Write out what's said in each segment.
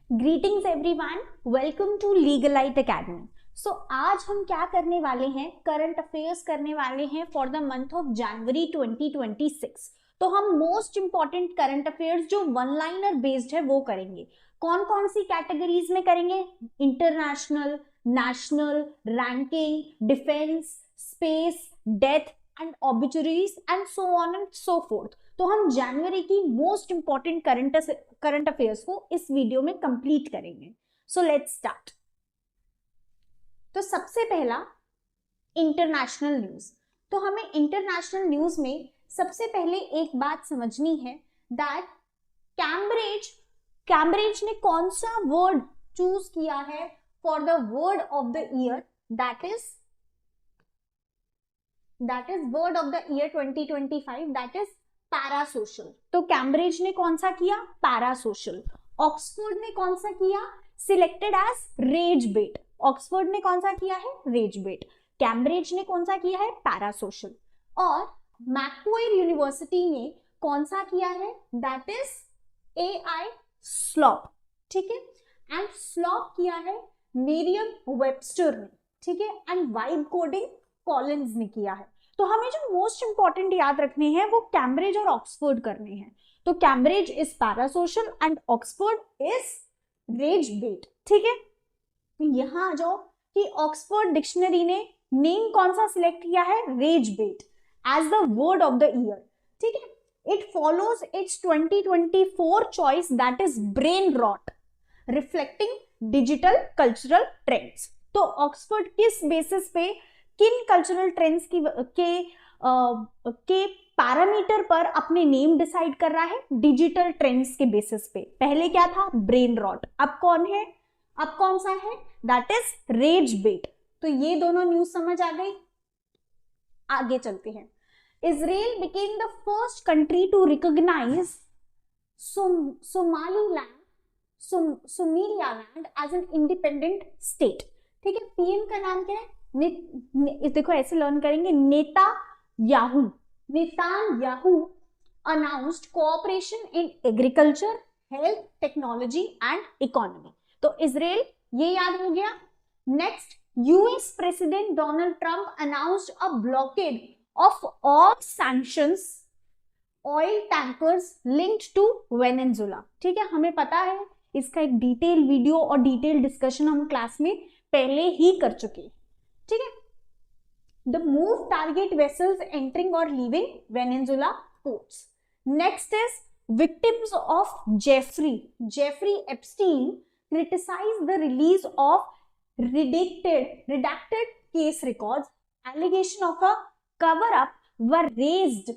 Greetings everyone, welcome to Legalite academy. सो आज हम क्या करने वाले हैं, करंट अफेयर्स करने वाले हैं for the month of January 2026। तो हम मोस्ट इंपॉर्टेंट करंट अफेयर्स जो वन लाइनर बेस्ड है वो करेंगे। कौन कौन सी कैटेगरीज में करेंगे? International, national, ranking, defence, space, death and obituaries and so on and so forth. तो हम जनवरी की मोस्ट इंपॉर्टेंट करंट अफेयर्स को इस वीडियो में कंप्लीट करेंगे। So let's start. तो सबसे पहला इंटरनेशनल न्यूज। तो हमें इंटरनेशनल न्यूज में सबसे पहले एक बात समझनी है दैट कैम्ब्रिज ने कौन सा वर्ड चूज किया है for the word of the year, that is word of the year 2025, that is parasocial. तो कैम्ब्रिज ने कौन सा किया? पैरासोशल। ऑक्सफोर्ड ने कौन सा किया? सिलेक्टेड एज रेज बेट। ऑक्सफोर्ड ने कौन सा किया है? रेज बेट। कैम्ब्रिज ने कौन सा किया है? पैरासोशल। और मैक्वायर यूनिवर्सिटी ने कौन सा किया है? That is AI slope. ठीक है, एंड स्लॉप किया है मेरियम वेबस्टर ने। ठीक है, एंड वाइब कोडिंग कॉलिंस ने किया है। तो हमें जो मोस्ट इंपॉर्टेंट याद रखने हैं वो कैम्ब्रिज और ऑक्सफोर्ड करने हैं। तो Cambridge is parasocial and Oxford is rage bait. ठीक है, यहां आ जाओ कि ऑक्सफोर्ड डिक्शनरी ने नेम कौन सा सिलेक्ट किया है? Rage bait as the word of the year. ठीक है, it follows its 2024 choice that is brain rot reflecting digital cultural trends. तो ऑक्सफोर्ड किस बेसिस पे, किन कल्चरल ट्रेंड्स के पैरामीटर पर अपने नेम डिसाइड कर रहा है? डिजिटल ट्रेंड्स के बेसिस पे। पहले क्या था? Brain rot. अब कौन है? अब कौन सा है? That is rage bait. तो ये दोनों न्यूज समझ आ गई। आगे चलते हैं। Israel became the first country to recognize Somaliland as an independent state. ठीक है, पीएम का नाम क्या है? देखो ऐसे लर्न करेंगे, Netanyahu announced cooperation in agriculture, health, technology and economy. तो इजराइल, ये याद हो गया। Next, US president Donald Trump announced a blockade of all sanctions oil tankers linked to Venezuela. ठीक है, हमें पता है इसका एक डिटेल वीडियो और डिटेल डिस्कशन हम क्लास में पहले ही कर चुके हैं। ठीक है, the move target vessels entering और leaving Venezuela ports. Next is victims of Jeffrey Epstein criticize the release of redacted case records. Allegation of a cover up were raised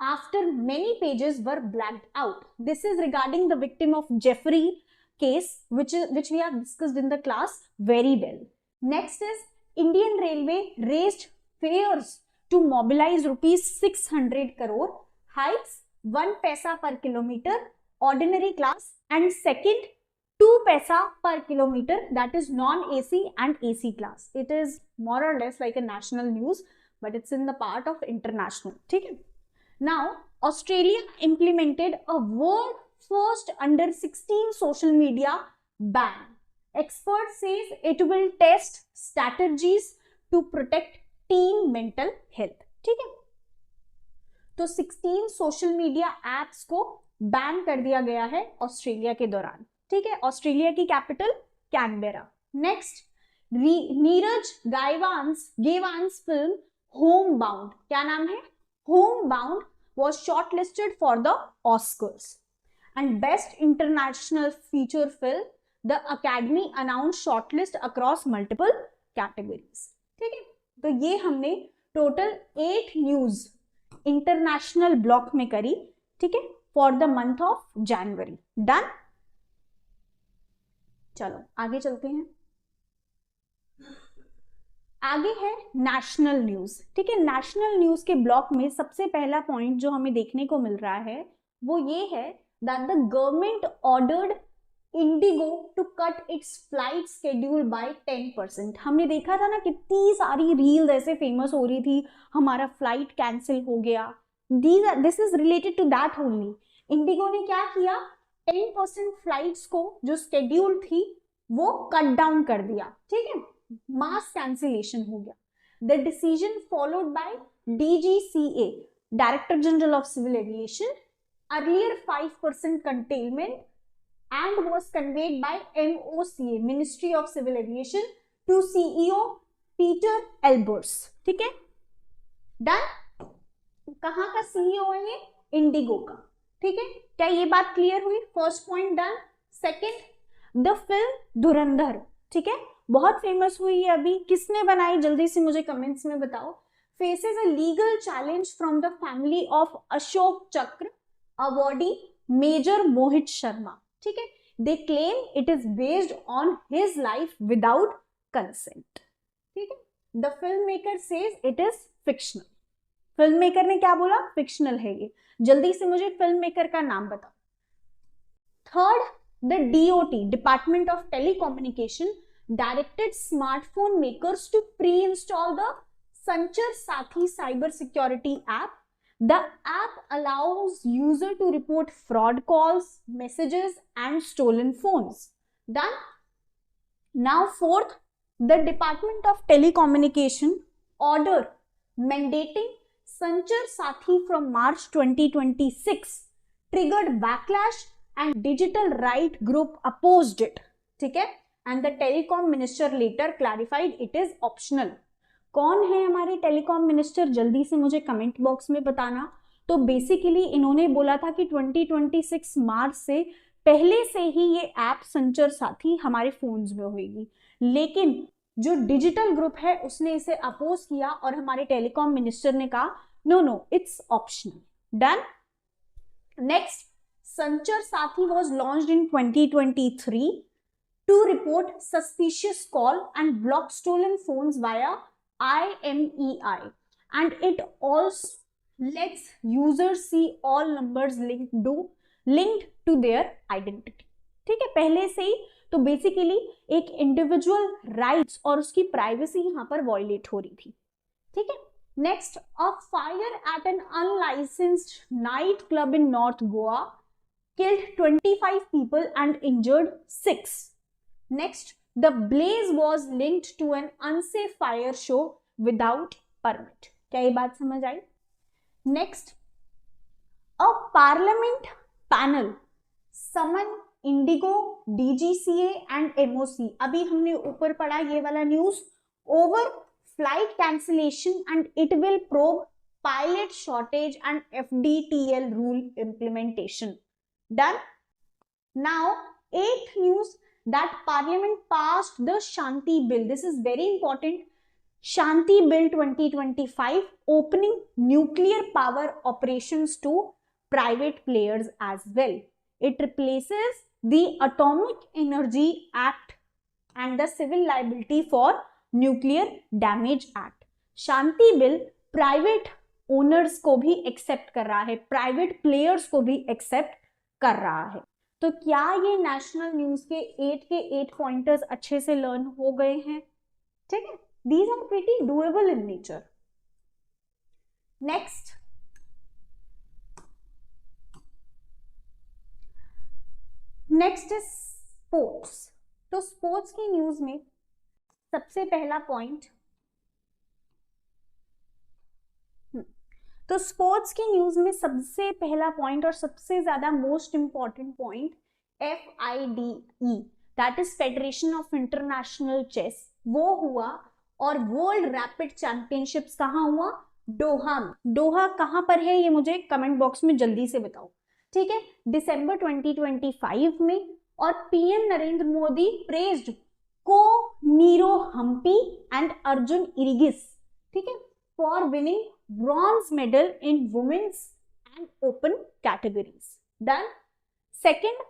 after many pages were blacked out. This is regarding the victim of Jeffrey case, which we have discussed in the class very well. Next is Indian Railway raised fares to mobilize rupees 600 crore, hikes 1 paisa per kilometer ordinary class and second 2 paisa per kilometer, that is non-AC and AC class. It is more or less like a national news, but it's in the part of international. ठीक है, now Australia implemented a world first under 16 social media ban. Expert says it will test strategies to protect teen mental health. ठीक है, तो 16 social media apps को ban कर दिया गया है ऑस्ट्रेलिया के दौरान। ठीक है, ऑस्ट्रेलिया की capital Canberra. Next, Neeraj Ghaywan's film Homebound, क्या नाम है? Homebound was shortlisted for the Oscars and best international feature film. The academy announce shortlist across multiple categories. ठीक है, तो ये हमने टोटल 8 न्यूज इंटरनेशनल ब्लॉक में करी। ठीक है, for the month of January. Done. चलो आगे चलते हैं। आगे है नेशनल न्यूज। ठीक है, नेशनल न्यूज के ब्लॉक में सबसे पहला पॉइंट जो हमें देखने को मिल रहा है वो ये है that the government ordered IndiGo to cut its flight schedule by 10%। हमने देखा था ना, कितनी सारी रील्स ऐसे फेमस हो रही थी, हमारा फ्लाइट कैंसिल हो गया। This is related to that only. IndiGo ने क्या किया? 10% फ्लाइट्स को जो स्केड्यूल थी वो कट डाउन कर दिया, ठीक है, मास कैंसिलेशन हो गया. The decision followed by DGCA, director general of civil aviation, earlier 5% containment, and was conveyed by MOCA, Ministry of Civil Aviation, to CEO Peter Elbers. ठीक है, डन. कहाँ का CEO है ये? इंडिगो का. ठीक है, क्या ये बात क्लियर हुई? First point done. Second, the film धुरंधर, ठीक है, बहुत फेमस हुई है अभी. किसने बनाई जल्दी से मुझे कमेंट्स में बताओ. Faces a legal challenge from the family of Ashok चक्र अवॉर्डी मेजर मोहित शर्मा. ठीक है, they claim it is based on his life without consent. ठीक है, the film maker says it is fictional. Film maker ने क्या बोला? फिक्शनल है ये. जल्दी से मुझे फिल्म मेकर का नाम बताओ. Third, the DOT, department of telecommunication, directed smartphone makers to preinstall the Sanchar Saathi cyber security app. The app allows user to report fraud calls, messages and stolen phones. Done. Now fourth, the Department of Telecommunication order mandating Sanchar Sathi from March 2026 triggered backlash and digital right group opposed it. ठीक है, and the telecom minister later clarified it is optional. कौन है हमारे telecom minister? जल्दी से मुझे comment box में बताना. तो बेसिकली इन्होंने बोला था कि 2026 मार्च से पहले से ही ये ऐप संचार साथी हमारे फोन्स में होगी, लेकिन जो डिजिटल ग्रुप है उसने इसे अपोज किया और हमारे टेलीकॉम मिनिस्टर ने कहा no it's optional. Done. Next, Sanchar Saathi was launched in 2023 to report suspicious call and block stolen phones via IMEI, and it also lets users see all numbers linked to their identity. ठीक है, पहले से ही. तो basically एक individual rights और उसकी privacy यहाँ पर वॉयलेट हो रही थी. ठीक है. Next, a fire at an unlicensed night club in north Goa killed 25 people and injured 6. Next, the blaze was linked to an unsafe fire show without permit. क्या ये बात समझ आई? Next, a parliament panel summon Indigo, DGCA and MOC. अभी हमने ऊपर पढ़ा ये वाला news. over flight cancellation and it will probe pilot shortage and FDTL rule implementation. Done. Now, eighth news, that Parliament passed the Shanti Bill. This is very important. Shanti Bill 2025, opening nuclear power operations to private players as well. It replaces the Atomic Energy Act and the Civil Liability for Nuclear Damage Act. Shanti Bill private owners को भी accept कर रहा है, private players को भी accept कर रहा है. तो क्या ये नेशनल न्यूज के 8 पॉइंटर्स अच्छे से लर्न हो गए हैं? ठीक है, these are pretty doable in nature. Next, is sports. तो स्पोर्ट्स की न्यूज में सबसे पहला पॉइंट, तो स्पोर्ट्स की न्यूज में सबसे पहला पॉइंट और सबसे ज्यादा most important point FIDE, that is federation of international chess, वो हुआ. और वर्ल्ड रैपिड चैंपियनशिप्स कहाँ हुआ? डोहा में. डोहा कहाँ पर है ये मुझे कमेंट बॉक्स में जल्दी से बताओ. ठीक है, दिसंबर 2025 में. और PM नरेंद्र मोदी प्रेज्ड को नीरो हम्पी एंड अर्जुन इरिगिस, ठीक है, for winning bronze medal in women's and open categories. Done. Second,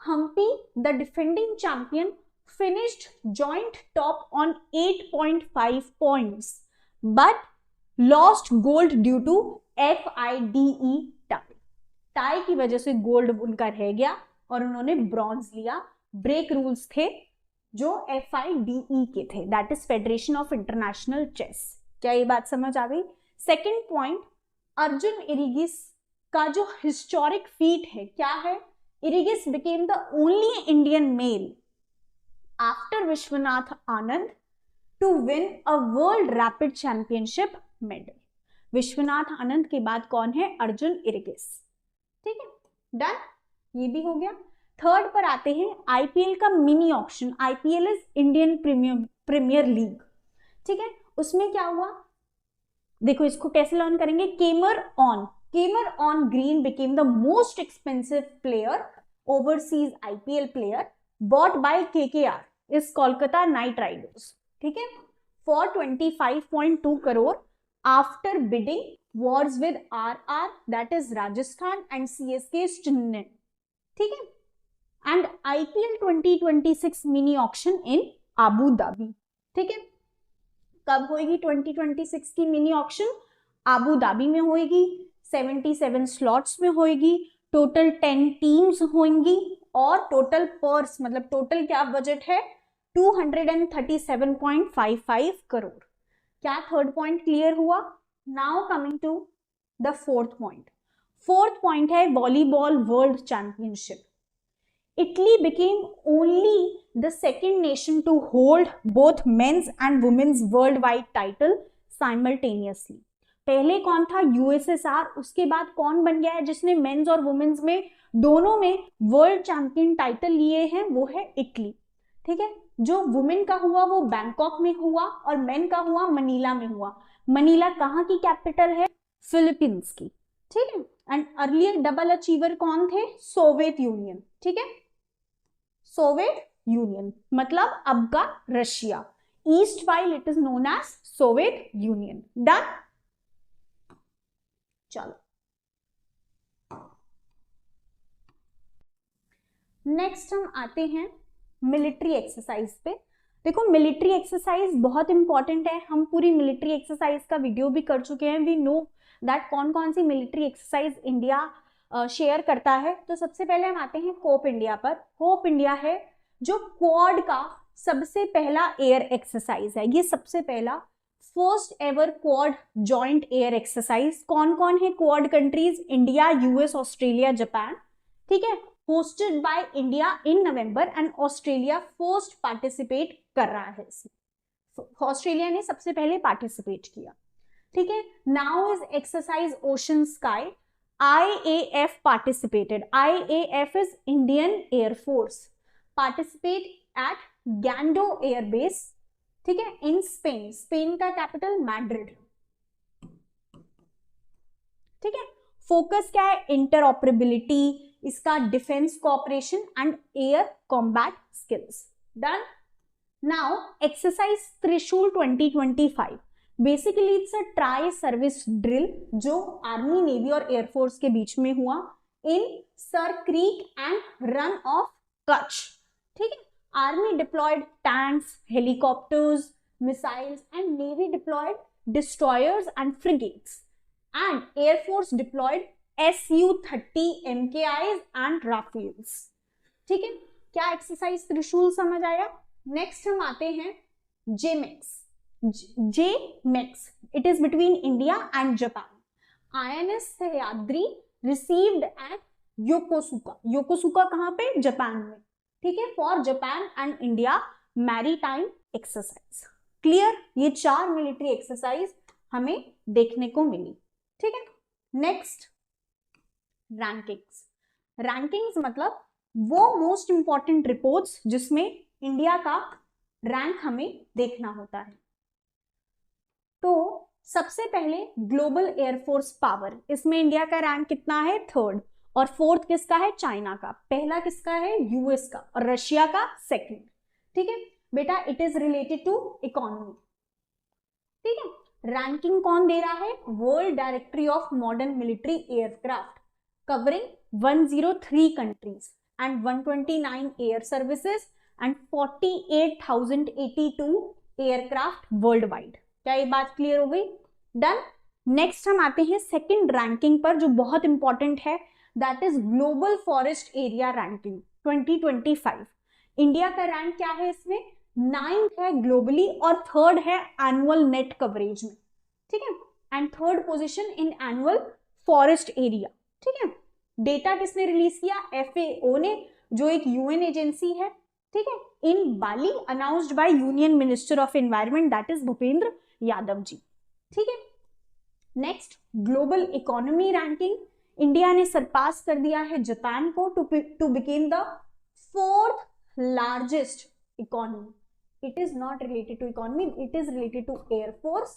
Humpy, the defending champion, finished joint top on 8.5 points, but lost gold due to FIDE tie. Tie की वजह से gold उनका रह गया और उन्होंने ब्रॉन्ज लिया. ब्रेक रूल्स थे जो FIDE के थे, that is federation of international chess. क्या ये बात समझ आ गई? सेकेंड पॉइंट, अर्जुन इरिगिस का जो हिस्टोरिक फीट है क्या है? Iриगis became the only Indian male after Vishwanath Anand to win a World Rapid Championship medal. Vishwanath Anand के बाद कौन है? अर्जुन इरिगिस. ठीक है, डन, ये भी हो गया. थर्ड पर आते हैं आईपीएल का mini auction. IPL is Indian Premier League. ठीक है, उसमें क्या हुआ देखो, इसको कैसे लर्न करेंगे. Cameron Green became the most expensive player, overseas IPL player bought by KKR is Kolkata Knight Riders. ठीक है, for 25.2 crore after bidding wars with RR, that is Rajasthan, and CSK is Chennai. ठीक है, and IPL 2026 mini auction in Abu Dhabi. ठीक है, कब होगी 2026 की mini auction? Abu Dhabi में होगी. 77 स्लॉट्स में होगी. टोटल 10 टीम्स होंगी और टोटल पर्स मतलब टोटल क्या बजट है? 237.55 करोड़. क्या थर्ड पॉइंट क्लियर हुआ? Now coming to the fourth point. Fourth point है volleyball world championship. Italy became only the second nation to hold both men's and women's worldwide title simultaneously. पहले कौन था? USSR. उसके बाद कौन बन गया है जिसने मेंस और वुमेन्स में दोनों में वर्ल्ड चैंपियन टाइटल लिए हैं? वो है इटली. ठीक है, जो वुमेन का हुआ वो बैंकॉक में हुआ और मेन का हुआ मनीला में हुआ. मनीला कहाँ की कैपिटल है? फिलीपींस की. ठीक है, एंड अर्लियर डबल अचीवर कौन थे? Soviet Union. ठीक है, सोवियत यूनियन मतलब अब का Russia. Erstwhile it is known as Soviet Union. Done. चलो नेक्स्ट हम आते हैं मिलिट्री एक्सरसाइज पे. देखो, मिलिट्री एक्सरसाइज बहुत इंपॉर्टेंट है. हम पूरी मिलिट्री एक्सरसाइज का वीडियो भी कर चुके हैं. वी नो दैट कौन कौन सी मिलिट्री एक्सरसाइज इंडिया शेयर करता है. तो सबसे पहले हम आते हैं होप इंडिया पर. होप इंडिया है जो क्वाड का सबसे पहला एयर एक्सरसाइज है. ये सबसे पहला first ever quad joint air exercise. कौन कौन है quad countries? India, US, Australia, Japan. ठीक है, hosted by India in November and Australia first participate कर रहा है इसमें. ऑस्ट्रेलिया ने सबसे पहले पार्टिसिपेट किया. ठीक है, now is exercise ocean sky. IAF participated. IAF is Indian Air Force. Participate at Gando Air Base. ठीक है, in Spain. स्पेन का कैपिटल मैड्रिड. ठीक है, फोकस क्या है? इंटरऑपरेबिलिटी, इसका defence cooperation and air combat skills. Done. Now exercise Trishul 2025. Basically it's a tri service drill जो army, navy और एयरफोर्स के बीच में हुआ in Sir Creek and Rann of Kutch. ठीक है, army deployed tanks, helicopters, missiles and navy deployed destroyers and frigates and air force deployed Su-30 MKIs and Rafales. ठीक है, क्या एक्सरसाइज त्रिशूल समझ आया? नेक्स्ट हम आते हैं JIMEX. JMEX. It is between India and Japan. INS Sahyadri received at Yokosuka. Yokosuka कहाँ पे? जापान में. ठीक है, for Japan and India maritime exercise. Clear? ये 4 मिलिट्री एक्सरसाइज हमें देखने को मिली. ठीक है, नेक्स्ट रैंकिंग्स. रैंकिंग्स मतलब वो मोस्ट इंपॉर्टेंट रिपोर्ट्स जिसमें इंडिया का रैंक हमें देखना होता है. तो सबसे पहले ग्लोबल एयरफोर्स पावर. इसमें इंडिया का रैंक कितना है? थर्ड. और फोर्थ किसका है? चाइना का. पहला किसका है? यूएस का. और रशिया का सेकंड. ठीक है बेटा, it is related to economy. ठीक है, रैंकिंग कौन दे रहा है? World directory of modern military aircraft covering 103 countries and 129 air services and 48,082 aircraft worldwide. क्या ये बात क्लियर हो गई? डन. नेक्स्ट हम आते हैं सेकंड रैंकिंग पर जो बहुत इंपॉर्टेंट है. That is global forest area ranking 2025. India का रैंक क्या है इसमें? 9th है ग्लोबली और थर्ड है एनुअल नेट कवरेज में. ठीक है, and third position in annual forest area. ठीक है, डेटा किसने रिलीज किया? FAO ने, जो एक UN एजेंसी है, ठीक है, in Bali, announced by union minister of environment, that is Bhupender Yadav ji, ठीक है। Next, global economy ranking, India ने सरपास कर दिया है जापान को to become the 4th largest economy. It is not related to economy, it is related to air force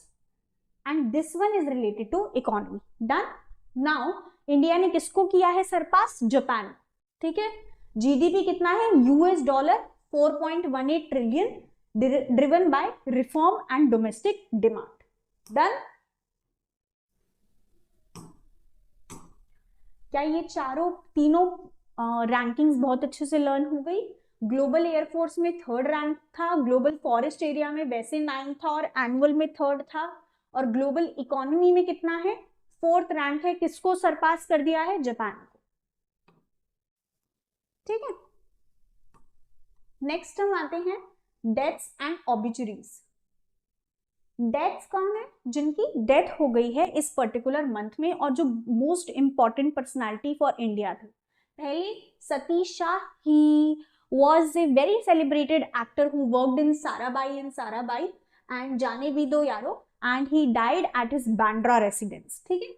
and this one is related to economy. Done. Now India ने किसको किया है Sarpass? Japan, ठीक है। जीडीपी कितना है? $4.18 trillion driven by reform and domestic demand. Done. क्या ये तीनों रैंकिंग्स बहुत अच्छे से लर्न हो गई? ग्लोबल एयरफोर्स में 3rd रैंक था, ग्लोबल फॉरेस्ट एरिया में वैसे 9 था और एनुअल में 3rd था, और ग्लोबल इकोनॉमी में कितना है? 4th रैंक है. किसको सरपास कर दिया है? जापान को, ठीक है। नेक्स्ट हम आते हैं डेथ्स एंड ऑबिचुरीज. डेथ्स कौन है? जिनकी डेथ हो गई है इस पर्टिकुलर मंथ में और जो most important personality for India थे. पहले सतीश शाह, ही was a very celebrated actor who worked in Sarabai and जाने भी दो यारो, and he died at his Bandra residence, ठीक है।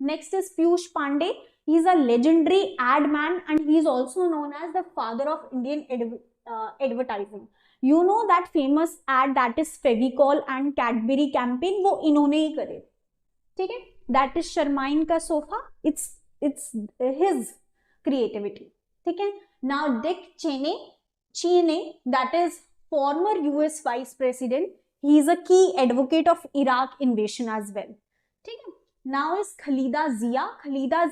Next is Piyush Pandey. He is a legendary ad man and he is also known as the father of Indian advertising. You know that famous ad that is Fevicol and Cadbury campaign, वो इन्होंने ही करे, ठीक है। That is शर्माइन का sofa, it's his creativity, ठीक है। Now Dick Cheney, that is former US Vice President, he is a key advocate of Iraq invasion as well, ठीक है। Now is Khalida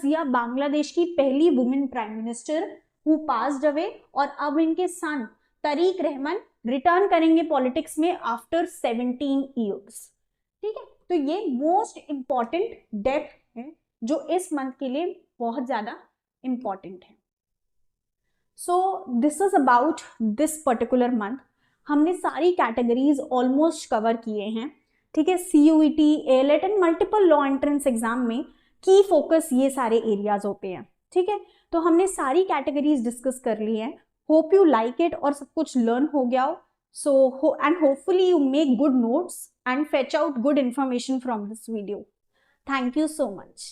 Zia Bangladesh की पहली women prime minister who passed away, और अब इनके सन तरीक रहमान रिटर्न करेंगे पॉलिटिक्स में आफ्टर 17 years, ठीक है। तो ये मोस्ट इंपॉर्टेंट डेथ है जो इस मंथ के लिए बहुत ज्यादा इंपॉर्टेंट है. So this is about this particular month. हमने सारी कैटेगरीज ऑलमोस्ट कवर किए हैं, ठीक है. CUET, ALET and multiple law entrance exam में की फोकस ये सारे एरियाज होते हैं, ठीक है. तो हमने सारी कैटेगरीज डिस्कस कर ली हैं. होप यू लाइक इट और सब कुछ लर्न हो गया हो. So and hopefully you make good notes and fetch out good information from this video. Thank you so much.